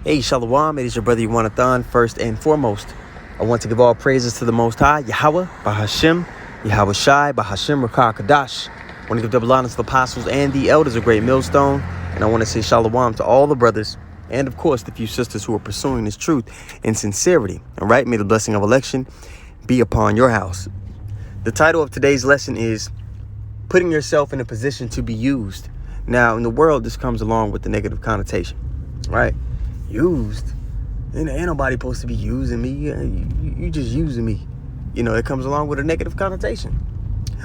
Hey, Shalom, it is your brother Yuanathon. First and foremost, I want to give all praises to the Most High, Yahweh, Bahashem, Yahweh Shai, Bahashem, Rakah Kadash. I want to give double honor to the apostles and the elders of Great Millstone. And I want to say Shalom to all the brothers and, of course, the few sisters who are pursuing this truth in sincerity. All right, may the blessing of election be upon your house. The title of today's lesson is Putting Yourself in a Position to Be Used. Now, in the world, this comes along with the negative connotation, right? Used? Ain't nobody supposed to be using me. You just using me. You know, it comes along with a negative connotation.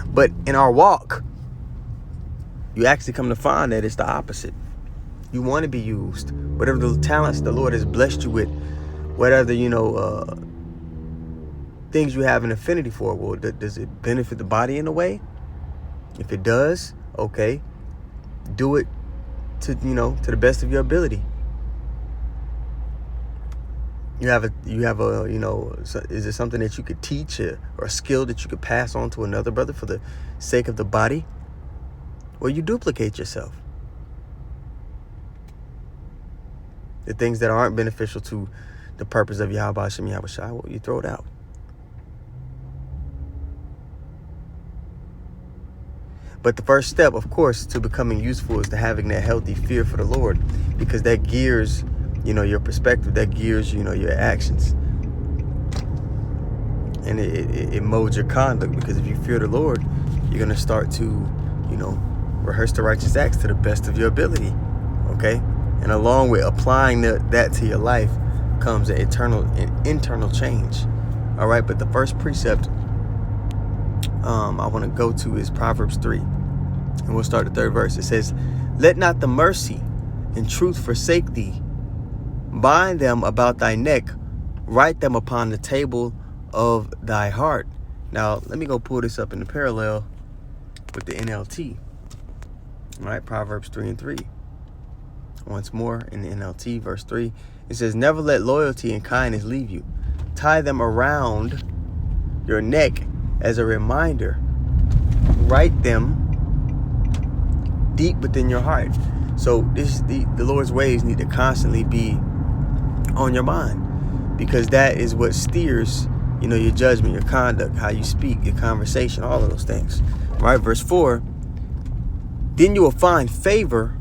But in our walk, you actually come to find that it's the opposite. You want to be used. Whatever the talents the Lord has blessed you with, whatever, things you have an affinity for, well, does it benefit the body in a way? If it does, okay, do it to the best of your ability. You have a, is it something that you could teach or a skill that you could pass on to another brother for the sake of the body? Well, you duplicate yourself. The things that aren't beneficial to the purpose of Yahweh Hashem, Yahweh Shai, well, you throw it out. But the first step, of course, to becoming useful is to having that healthy fear for the Lord, because that gears your perspective, that gears, your actions. And it molds your conduct, because if you fear the Lord, you're going to start to, rehearse the righteous acts to the best of your ability. Okay. And along with applying that to your life comes an internal change. All right. But the first precept I want to go to is Proverbs 3. And we'll start the third verse. It says, "Let not the mercy and truth forsake thee. Bind them about thy neck, write them upon the table of thy heart." Now, let me go pull this up in the parallel with the NLT. All right, Proverbs 3:3. Once more in the NLT, verse 3, it says, "Never let loyalty and kindness leave you. Tie them around your neck as a reminder. Write them deep within your heart." So the Lord's ways need to constantly be on your mind, because that is what steers, your judgment, your conduct, how you speak, your conversation, all of those things. Right? Verse 4, "Then you will find favor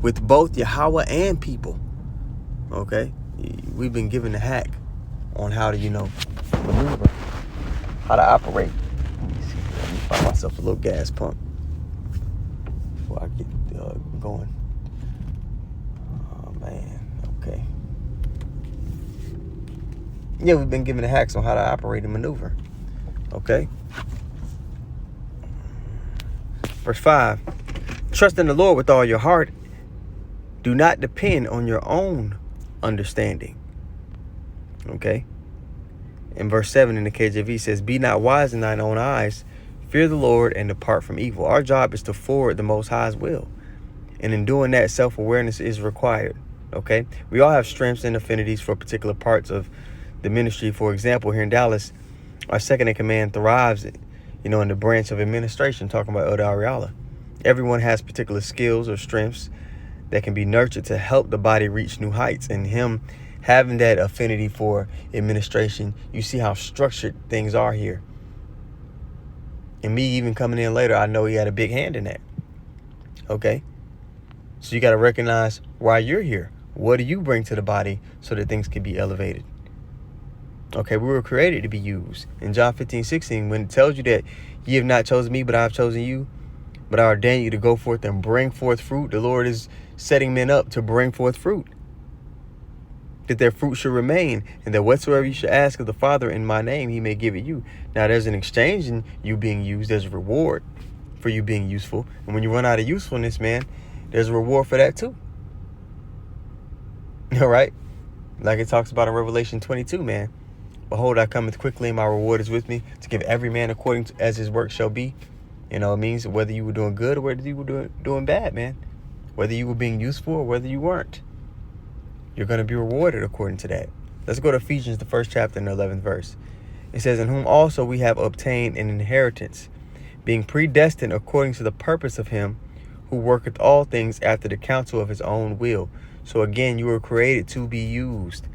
with both Yahweh and people." Okay? We've been given a hack on how to, maneuver, how to operate. Let me see. Let me find myself a little gas pump before I get going. Oh, man. Okay. Yeah, we've been given the hacks on how to operate and maneuver. Okay. Verse 5. "Trust in the Lord with all your heart. Do not depend on your own understanding." Okay. In verse 7 in the KJV says, "Be not wise in thine own eyes. Fear the Lord and depart from evil." Our job is to forward the Most High's will. And in doing that, self-awareness is required. Okay. We all have strengths and affinities for particular parts of the ministry. For example, here in Dallas, our second in command thrives, in the branch of administration, talking about Elder Ariala. Everyone has particular skills or strengths that can be nurtured to help the body reach new heights. And him having that affinity for administration, you see how structured things are here. And me even coming in later, I know he had a big hand in that. Okay. So you got to recognize why you're here. What do you bring to the body so that things can be elevated? Okay, we were created to be used. In John 15:16, when it tells you that ye have not chosen me, but I have chosen you, but I ordain you to go forth and bring forth fruit, the Lord is setting men up to bring forth fruit, that their fruit should remain, and that whatsoever you should ask of the Father in my name, he may give it you. Now, there's an exchange in you being used. There's a reward for you being useful. And when you run out of usefulness, man, there's a reward for that too. All right? Like it talks about in Revelation 22, man. "Behold, I cometh quickly, and my reward is with me, to give every man according to as his work shall be." It means whether you were doing good or whether you were doing bad, man. Whether you were being useful or whether you weren't. You're going to be rewarded according to that. Let's go to Ephesians, the 1st chapter, and the 11th verse. It says, "In whom also we have obtained an inheritance, being predestined according to the purpose of him who worketh all things after the counsel of his own will, So again, you were created to be used.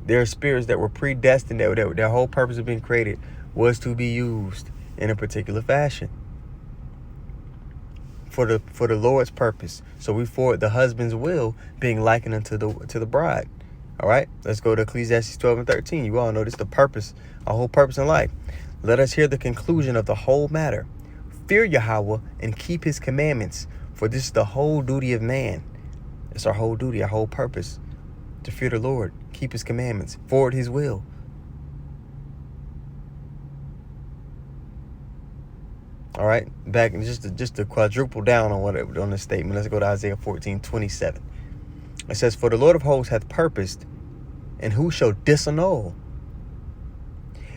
There are spirits that were predestined, that their whole purpose of being created was to be used in a particular fashion for the Lord's purpose. So we forward the husband's will being likened unto the bride. All right, let's go to Ecclesiastes 12 and 13. You all know this is the purpose, our whole purpose in life. Let us hear the conclusion of the whole matter. Fear Yahweh and keep his commandments, for this is the whole duty of man. It's our whole duty, our whole purpose, to fear the Lord, keep his commandments, forward his will. All right, back just to quadruple down on this statement. Let's go to Isaiah 14:27. It says, "For the Lord of hosts hath purposed, and who shall disannul?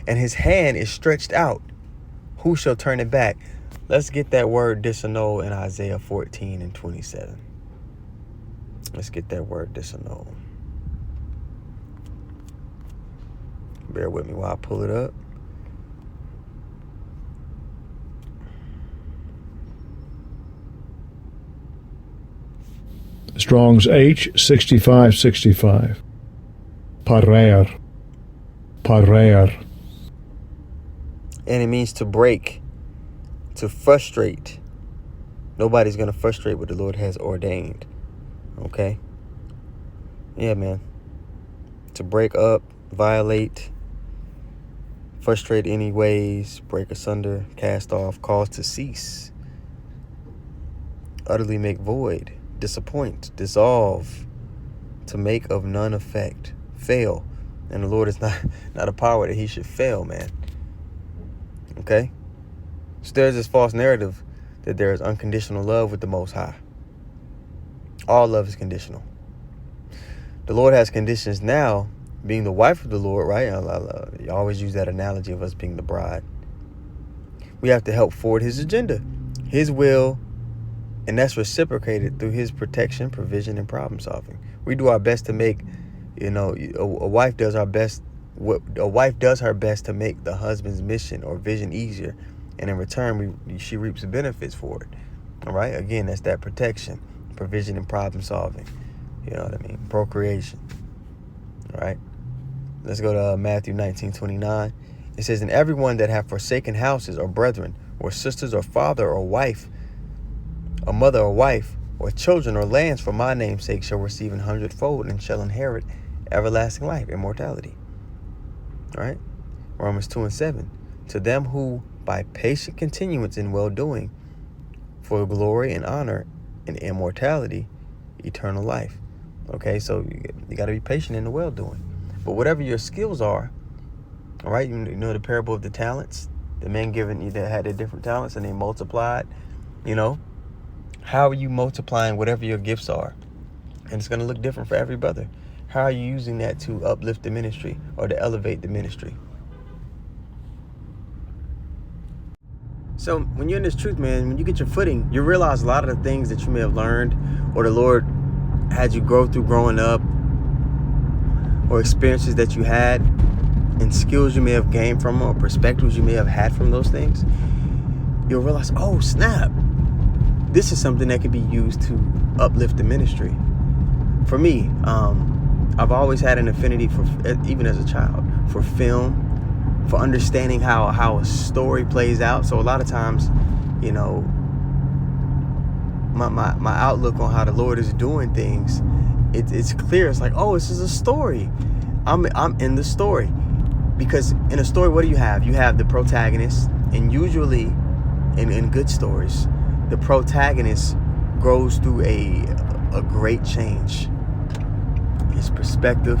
And his hand is stretched out, who shall turn it back?" Let's get that word disannul in Isaiah 14:27. Let's get that word disannul. Bear with me while I pull it up. Strong's H6565. Parer. And it means to break, to frustrate. Nobody's going to frustrate what the Lord has ordained. Okay? Yeah, man. To break up, violate, frustrate any ways, break asunder, cast off, cause to cease, utterly make void, disappoint, dissolve, to make of none effect, fail. And the Lord is not a power that he should fail, man. Okay? So there's this false narrative that there is unconditional love with the Most High. All love is conditional. The Lord has conditions now, being the wife of the Lord, right? I always use that analogy of us being the bride. We have to help forward his agenda, his will, and that's reciprocated through his protection, provision, and problem solving. We do our best to make, a wife does her best to make the husband's mission or vision easier, and in return, she reaps the benefits for it. All right. Again, that's that protection, provision, and problem solving. You know what I mean? Procreation. All right. Let's go to Matthew 19:29. It says, "And everyone that hath forsaken houses or brethren or sisters or father or wife, a mother or wife, or children or lands for my name's sake shall receive 100-fold and shall inherit everlasting life," immortality. All right. Romans 2:7. "To them who by patient continuance in well-doing, for glory and honor and immortality, eternal life." Okay, so you got to be patient in the well-doing. But whatever your skills are, all right, you know the parable of the talents, the men that had their different talents and they multiplied, how are you multiplying whatever your gifts are? And it's going to look different for every brother. How are you using that to uplift the ministry or to elevate the ministry? So when you're in this truth, man, when you get your footing, you realize a lot of the things that you may have learned or the Lord had you go through growing up, or experiences that you had and skills you may have gained from them or perspectives you may have had from those things. You'll realize, oh snap, this is something that can be used to uplift the ministry. For me, I've always had an affinity for, even as a child, for film, for understanding how a story plays out. So a lot of times, my outlook on how the Lord is doing things, it's clear. It's like, oh, this is a story. I'm in the story. Because in a story, what do you have? You have the protagonist, and usually in good stories, the protagonist grows through a great change. His perspective,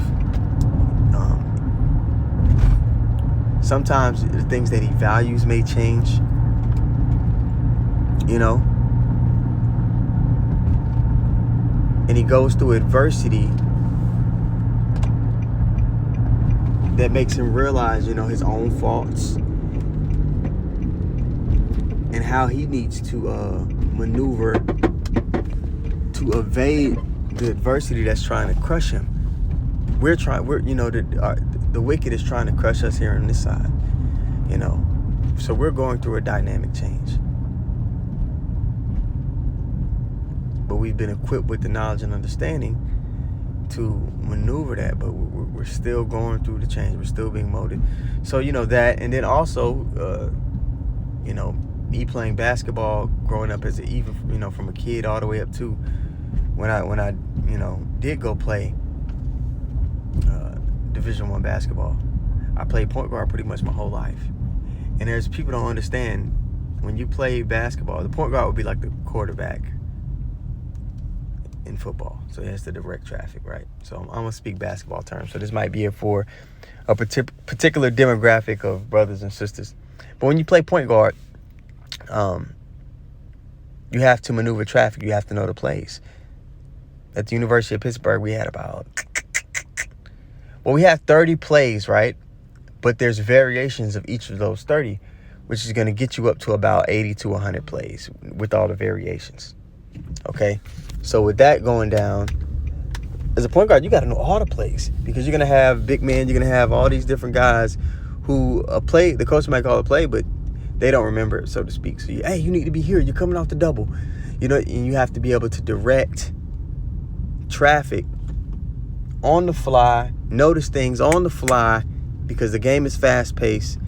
sometimes the things that he values may change, and he goes through adversity that makes him realize, his own faults and how he needs to maneuver to evade the adversity that's trying to crush him. The wicked is trying to crush us here on this side, so we're going through a dynamic change. But but we've been equipped with the knowledge and understanding to maneuver that. But we're still going through the change. We're still being molded. So, that, and then also, me playing basketball, growing up as even, from a kid all the way up to when I did go play Division I basketball. I played point guard pretty much my whole life. And there's people don't understand, when you play basketball, the point guard would be like the quarterback in football. So he has to direct traffic, right? So I'm going to speak basketball terms. So this might be for a particular demographic of brothers and sisters. But when you play point guard, you have to maneuver traffic. You have to know the plays. At the University of Pittsburgh, we had we have 30 plays, right? But there's variations of each of those 30, which is going to get you up to about 80 to 100 plays with all the variations. Okay? So with that going down, as a point guard, you got to know all the plays, because you're going to have big men. You're going to have all these different guys who play. The coach might call a play, but they don't remember it, so to speak. So, you need to be here. You're coming off the double. And you have to be able to direct traffic on the fly, notice things on the fly, because the game is fast paced,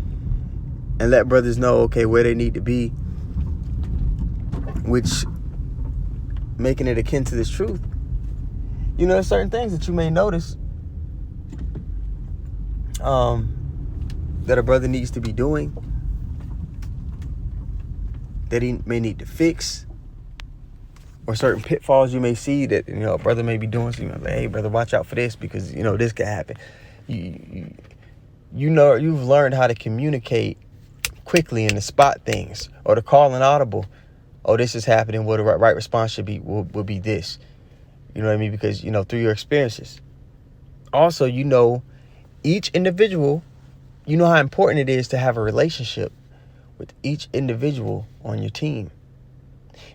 and let brothers know, okay, where they need to be, which making it akin to this truth. There's certain things that you may notice that a brother needs to be doing, that he may need to fix, or certain pitfalls you may see that, a brother may be doing. So you're like, hey, brother, watch out for this, because, this could happen. You've learned how to communicate quickly and to spot things, or to call an audible. Oh, this is happening. What the right response should be will be this. You know what I mean? Because, through your experiences. Also, each individual, how important it is to have a relationship with each individual on your team.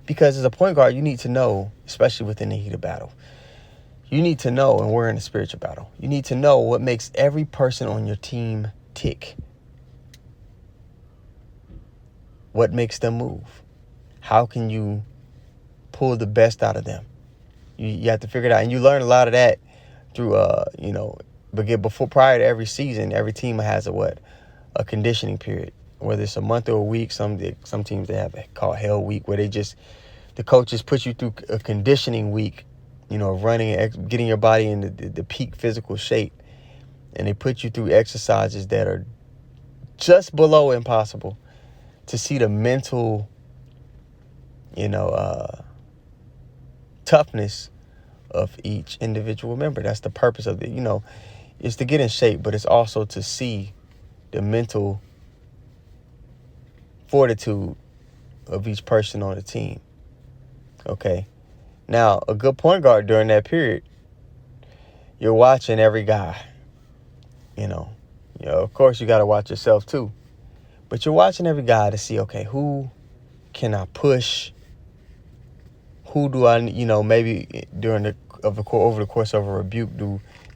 Because as a point guard, you need to know, especially within the heat of battle, you need to know, and we're in a spiritual battle, you need to know what makes every person on your team tick. What makes them move? How can you pull the best out of them? You have to figure it out. And you learn a lot of that through, prior to every season, every team has a conditioning period. Whether it's a month or a week, some teams they have called Hell Week, where the coaches put you through a conditioning week, running and getting your body in the peak physical shape. And they put you through exercises that are just below impossible to see the mental, toughness of each individual member. That's the purpose of it, is to get in shape, but it's also to see the mental fortitude of each person on the team. Okay. Now, a good point guard during that period, you're watching every guy. Of course you got to watch yourself too. But you're watching every guy to see, okay, who can I push? Who do I, maybe over the course of a rebuke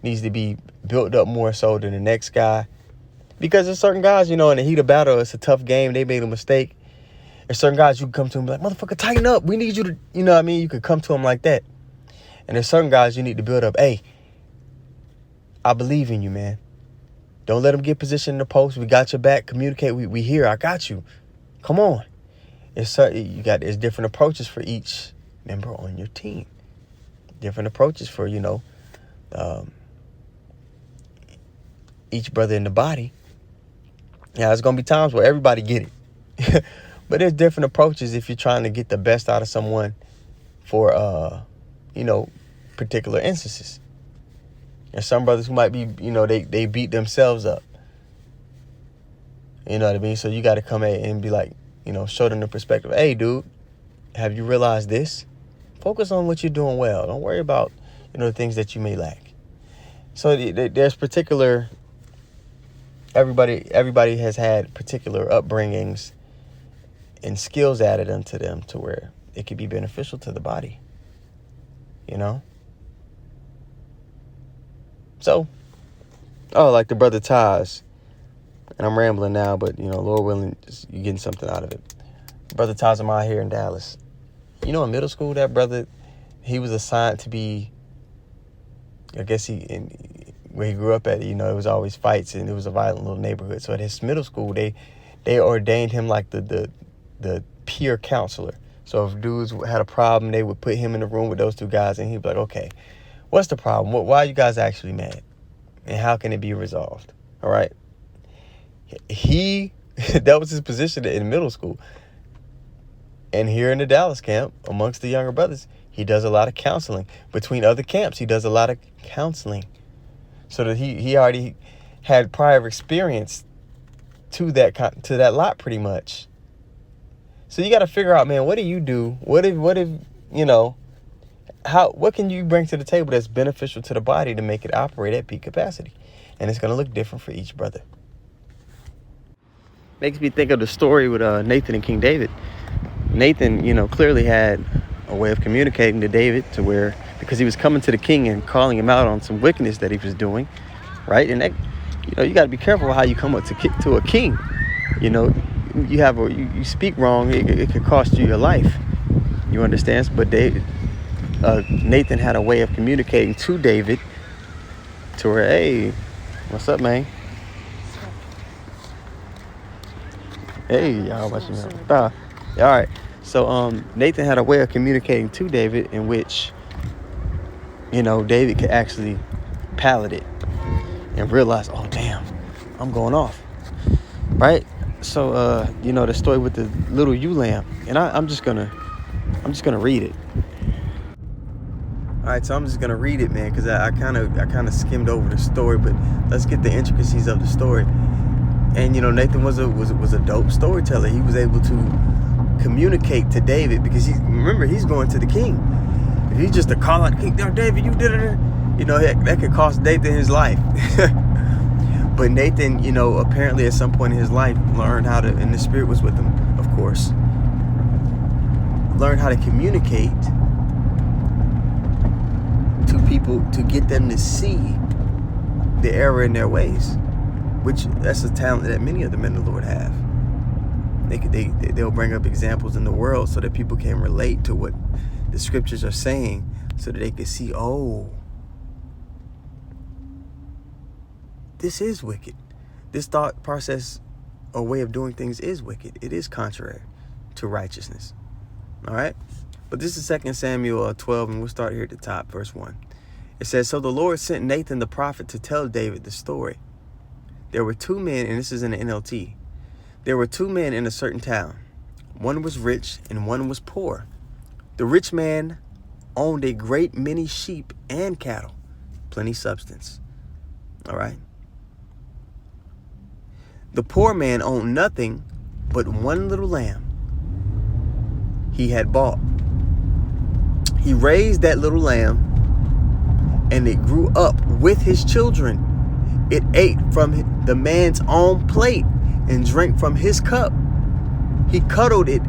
needs to be built up more so than the next guy. Because there's certain guys, in the heat of battle, it's a tough game. They made a mistake. There's certain guys you can come to and be like, motherfucker, tighten up. We need you to, you could come to them like that. And there's certain guys you need to build up. Hey, I believe in you, man. Don't let them get positioned in the post. We got your back. Communicate. We here. I got you. Come on. There's different approaches for each member on your team. Different approaches for, each brother in the body. Yeah, there's going to be times where everybody get it. But there's different approaches if you're trying to get the best out of someone for, particular instances. There's some brothers who might be, they beat themselves up. You know what I mean? So you got to come in and be like, show them the perspective. Hey, dude, have you realized this? Focus on what you're doing well. Don't worry about, the things that you may lack. So there's particular, everybody has had particular upbringings and skills added unto them to where it could be beneficial to the body, So, like the brother Taz, and I'm rambling now, but, Lord willing, you're getting something out of it. Brother Taz, I'm out here in Dallas. In middle school, that brother, he was assigned to be, I guess where he grew up at, it was always fights and it was a violent little neighborhood. So at his middle school, they ordained him like the peer counselor. So if dudes had a problem, they would put him in the room with those two guys and he'd be like, okay, what's the problem? Why are you guys actually mad? And how can it be resolved? All right. That was his position in middle school. And here in the Dallas camp, amongst the younger brothers, he does a lot of counseling. Between other camps, he does a lot of counseling. So that he already had prior experience to that lot pretty much. So you got to figure out, man, what do you do? What can you bring to the table that's beneficial to the body to make it operate at peak capacity? And it's going to look different for each brother. Makes me think of the story with Nathan and King David. Nathan, clearly had a way of communicating to David because he was coming to the king and calling him out on some wickedness that he was doing, right? And that, you got to be careful how you come up to a king. You speak wrong, it could cost you your life. You understand? But Nathan had a way of communicating to David to where, hey, what's up, man? Hey, y'all watching that? All right. So Nathan had a way of communicating to David in which, David could actually palate it and realize, oh damn, I'm going off, right? So the story with the little ewe lamb, and I'm just gonna read it. All right, so I'm just gonna read it, man, because I kind of skimmed over the story, but let's get the intricacies of the story. And Nathan was a dope storyteller. He was able to communicate to David because he's going to the king. If he's just to call out the king, "Oh, David, you did it," that could cost Nathan his life. But Nathan, apparently at some point in his life learned how to, and the Spirit was with him, of course, learned how to communicate to people to get them to see the error in their ways, which that's a talent that many of the men of the Lord have. They'll bring up examples in the world so that people can relate to what the scriptures are saying, so that they can see, oh, this is wicked. This thought process or way of doing things is wicked. It is contrary to righteousness. All right? But this is 2 Samuel 12, and we'll start here at the top, verse 1. It says, so the Lord sent Nathan the prophet to tell David the story. There were two men, and this is in the NLT. There were two men in a certain town. One was rich and one was poor. The rich man owned a great many sheep and cattle, plenty substance. All right? The poor man owned nothing but one little lamb he had bought. He raised that little lamb, and it grew up with his children. It ate from the man's own plate and drank from his cup. He cuddled it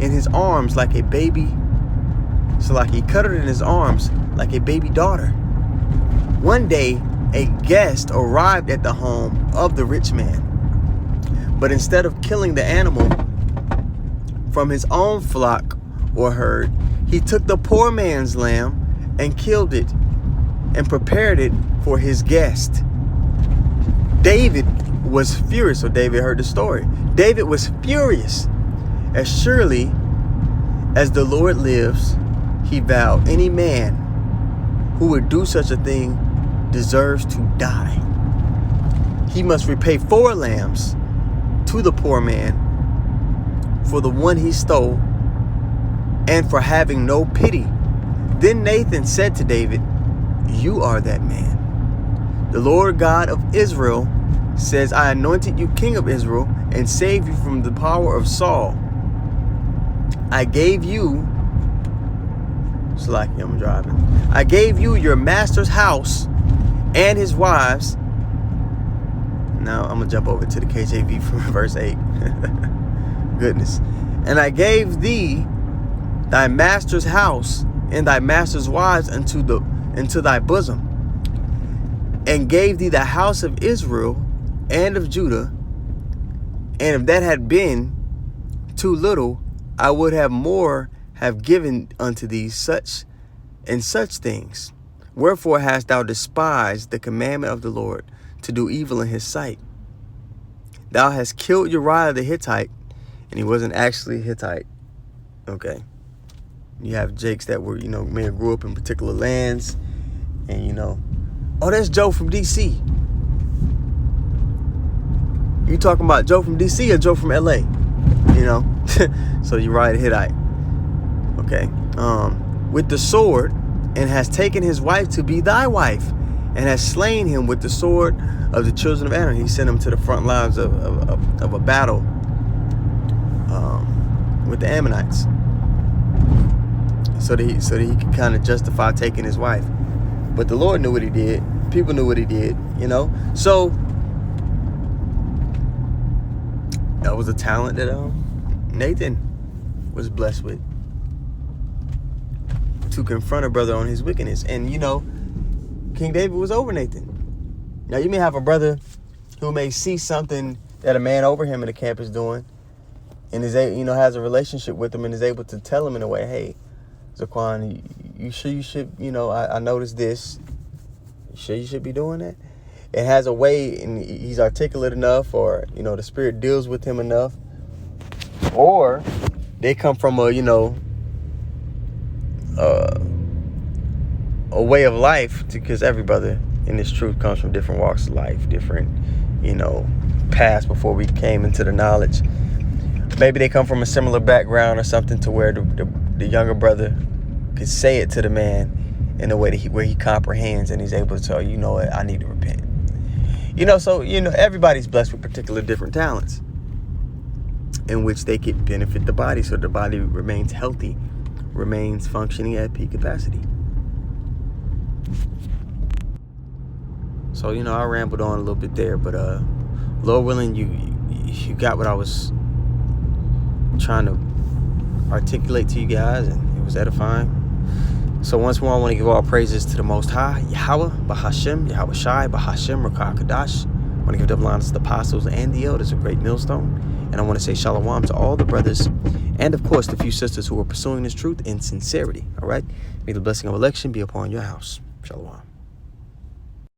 in his arms like a baby. So he cuddled it in his arms like a baby daughter. One day, a guest arrived at the home of the rich man. But instead of killing the animal from his own flock or herd, he took the poor man's lamb and killed it and prepared it for his guest. David was furious. So David heard the story. David was furious. As surely as the Lord lives, he vowed, any man who would do such a thing deserves to die. He must repay 4 lambs to the poor man for the one he stole and for having no pity. Then Nathan said to David, you are that man. The Lord God of Israel says, I anointed you king of Israel and saved you from the power of Saul. I gave you, I'm driving. I gave you your master's house and his wives. Now I'm gonna jump over to the KJV from verse 8. Goodness. And I gave thee thy master's house and thy master's wives into thy bosom, and gave thee the house of Israel and of Judah. And if that had been too little, I would have more have given unto thee such in such things? Wherefore hast thou despised the commandment of the Lord to do evil in his sight? Thou hast killed Uriah the Hittite, and he wasn't actually Hittite. Okay. You have Jakes that were, may have grew up in particular lands, and oh, that's Joe from DC. You talking about Joe from DC or Joe from LA? So Uriah the Hittite. Okay. With the sword, and has taken his wife to be thy wife, and has slain him with the sword of the children of Ammon. He sent him to the front lines of a battle with the Ammonites, so that he could kind of justify taking his wife. But the Lord knew what he did. People knew what he did. So that was a talent that Nathan was blessed with, to confront a brother on his wickedness. And King David was over Nathan. Now you may have a brother who may see something that a man over him in the camp is doing, and is has a relationship with him, and is able to tell him in a way, hey, Zaquan, you should I noticed this. You sure you should be doing that? It has a way, and he's articulate enough, or the Spirit deals with him enough, or they come from a way of life, because every brother in this truth comes from different walks of life, different paths before we came into the knowledge. Maybe they come from a similar background or something, to where the younger brother could say it to the man in a way that where he comprehends, and he's able to tell, what, I need to repent. So everybody's blessed with particular different talents in which they could benefit the body, so the body remains healthy, remains functioning at peak capacity. So I rambled on a little bit there, but Lord willing, you got what I was trying to articulate to you guys, and it was edifying. So once more, I want to give all praises to the Most High, Yahweh, Bahashem, Yahweh Shai, Bahashem, Rakah Kadash. I want to give double honors to the apostles and the elders of Great Millstone. And I want to say shalom to all the brothers, and of course the few sisters who are pursuing this truth in sincerity. All right? May the blessing of election be upon your house. Shalom.